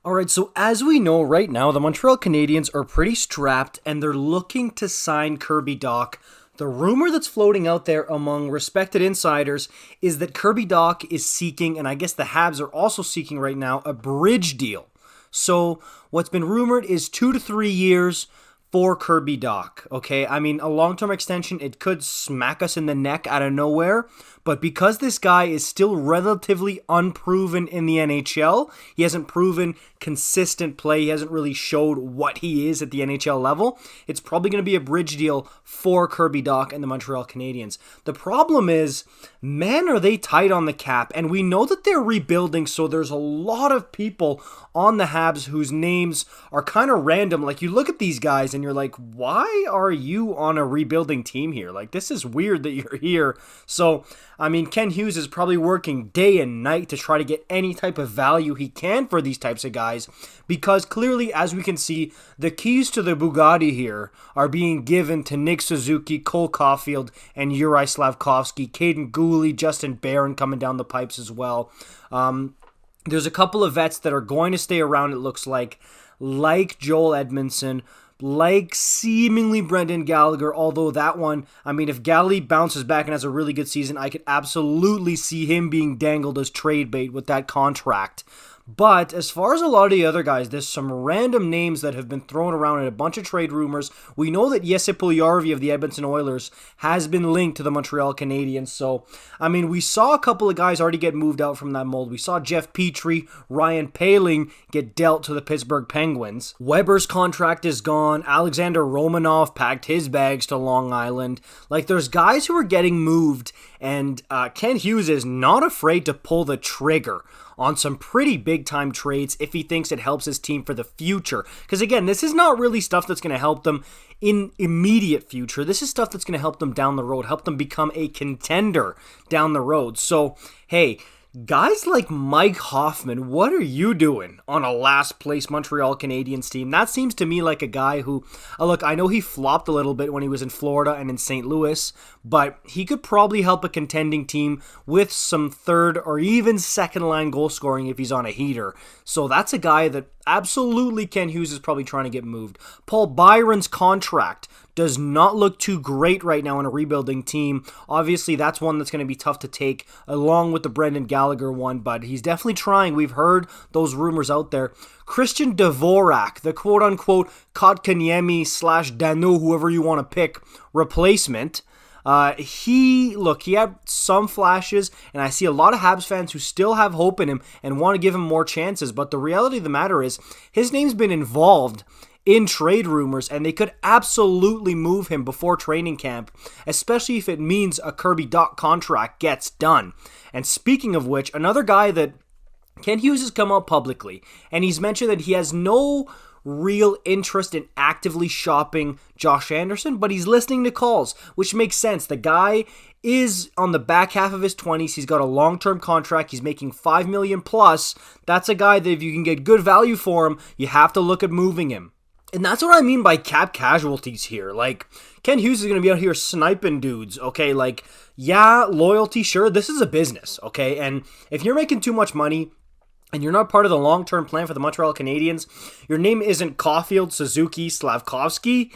All right, so as we know right now, the Montreal Canadiens are pretty strapped and they're looking to sign Kirby Dach. The rumor that's floating out there among respected insiders is that Kirby Dach is seeking, and I guess the Habs are also seeking right now, a bridge deal. So what's been rumored is 2 to 3 years for Kirby Dach, okay? I mean, a long-term extension, it could smack us in the neck out of nowhere, but because this guy is still relatively unproven in the NHL, he hasn't proven consistent play, he hasn't really showed what he is at the NHL level, it's probably going to be a bridge deal for Kirby Dach and the Montreal Canadiens. The problem is, man, are they tight on the cap, and we know that they're rebuilding, so there's a lot of people on the Habs whose names are kind of random. Like, you look at these guys and you're like, why are you on a rebuilding team here? Like, this is weird that you're here. So, I mean, Ken Hughes is probably working day and night to try to get any type of value he can for these types of guys, because clearly, as we can see, the keys to the Bugatti here are being given to Nick Suzuki, Cole Caufield, and Juraj Slafkovsky, Caden Gooley, Justin Barron coming down the pipes as well. There's a couple of vets that are going to stay around, it looks like Joel Edmondson, like seemingly Brendan Gallagher, although that one, I mean, if Galley bounces back and has a really good season, I could absolutely see him being dangled as trade bait with that contract. But as far as a lot of the other guys, there's some random names that have been thrown around in a bunch of trade rumors. We know that Jesse Puljujarvi of the Edmonton Oilers has been linked to the Montreal Canadiens. So, I mean, we saw a couple of guys already get moved out from that mold. We saw Jeff Petrie, Ryan Poehling get dealt to the Pittsburgh Penguins. Weber's contract is gone. Alexander Romanov packed his bags to Long Island. Like, there's guys who are getting moved, and Ken Hughes is not afraid to pull the trigger on some pretty big-time trades if he thinks it helps his team for the future. Because again, this is not really stuff that's going to help them in immediate future. This is stuff that's going to help them down the road, help them become a contender down the road. So, hey, guys like Mike Hoffman, what are you doing on a last-place Montreal Canadiens team? That seems to me like a guy who, look, I know he flopped a little bit when he was in Florida and in St. Louis, but he could probably help a contending team with some third or even second-line goal scoring if he's on a heater. So that's a guy that absolutely Ken Hughes is probably trying to get moved. Paul Byron's contract does not look too great right now in a rebuilding team. Obviously, that's one that's going to be tough to take, along with the Brendan Gallagher one, but he's definitely trying. We've heard those rumors out there. Christian Dvorak, the quote-unquote Kotkaniemi / Dano, whoever you want to pick, replacement. He had some flashes, and I see a lot of Habs fans who still have hope in him and want to give him more chances, but the reality of the matter is, his name's been involved in trade rumors, and they could absolutely move him before training camp, especially if it means a Kirby Dach contract gets done. And speaking of which, another guy that Ken Hughes has come out publicly, and he's mentioned that he has no real interest in actively shopping Josh Anderson, but he's listening to calls, which makes sense. The guy is on the back half of his 20s. He's got a long-term contract. He's making $5 million plus. That's a guy that if you can get good value for him, you have to look at moving him. And that's what I mean by cap casualties here. Like, Ken Hughes is going to be out here sniping dudes, okay? Like, yeah, loyalty, sure, this is a business, okay? And if you're making too much money and you're not part of the long-term plan for the Montreal Canadiens, your name isn't Caufield, Suzuki, Slafkovsky,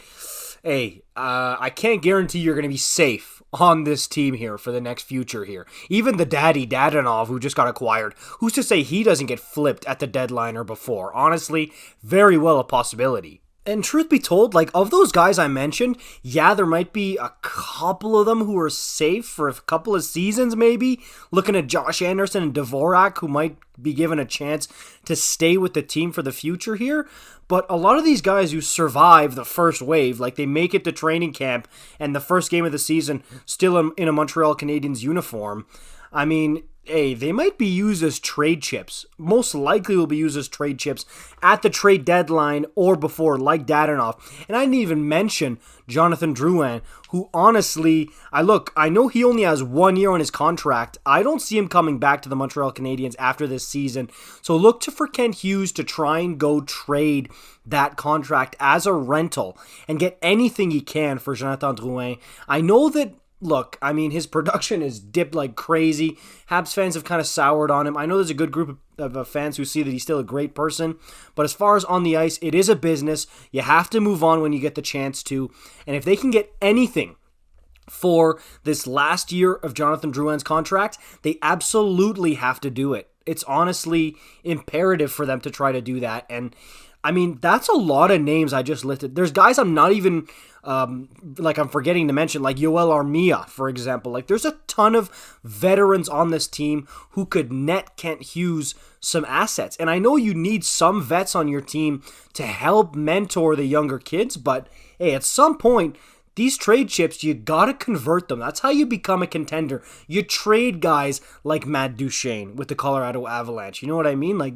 hey, I can't guarantee you're going to be safe on this team here for the next future here. Even the daddy, Dadonov, who just got acquired, who's to say he doesn't get flipped at the deadline or before? Honestly, very well a possibility. And truth be told, like, of those guys I mentioned, yeah, there might be a couple of them who are safe for a couple of seasons maybe. Looking at Josh Anderson and Dvorak, who might be given a chance to stay with the team for the future here. But a lot of these guys who survive the first wave, like they make it to training camp and the first game of the season still in a Montreal Canadiens uniform, I mean, hey, they might be used as trade chips. Most likely will be used as trade chips at the trade deadline or before, like Dadonov. And I didn't even mention Jonathan Drouin, who honestly, I know he only has 1 year on his contract. I don't see him coming back to the Montreal Canadiens after this season. So look for Ken Hughes to try and go trade that contract as a rental and get anything he can for Jonathan Drouin. I know that look, I mean, his production is dipped like crazy. Habs fans have kind of soured on him. I know there's a good group of fans who see that he's still a great person, but as far as on the ice, it is a business. You have to move on when you get the chance to, and if they can get anything for this last year of Jonathan Drouin's contract, they absolutely have to do it. It's honestly imperative for them to try to do that, and I mean, that's a lot of names I just listed. There's guys I'm not even, I'm forgetting to mention, like Yoel Armia, for example. Like, there's a ton of veterans on this team who could net Kent Hughes some assets. And I know you need some vets on your team to help mentor the younger kids, but hey, at some point, these trade chips, you gotta convert them. That's how you become a contender. You trade guys like Matt Duchene with the Colorado Avalanche. You know what I mean? Like,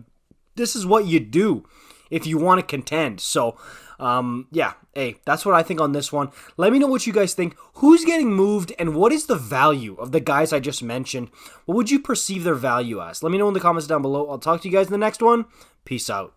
this is what you do if you want to contend. So, hey, that's what I think on this one. Let me know what you guys think. Who's getting moved, and what is the value of the guys I just mentioned? What would you perceive their value as? Let me know in the comments down below. I'll talk to you guys in the next one. Peace out.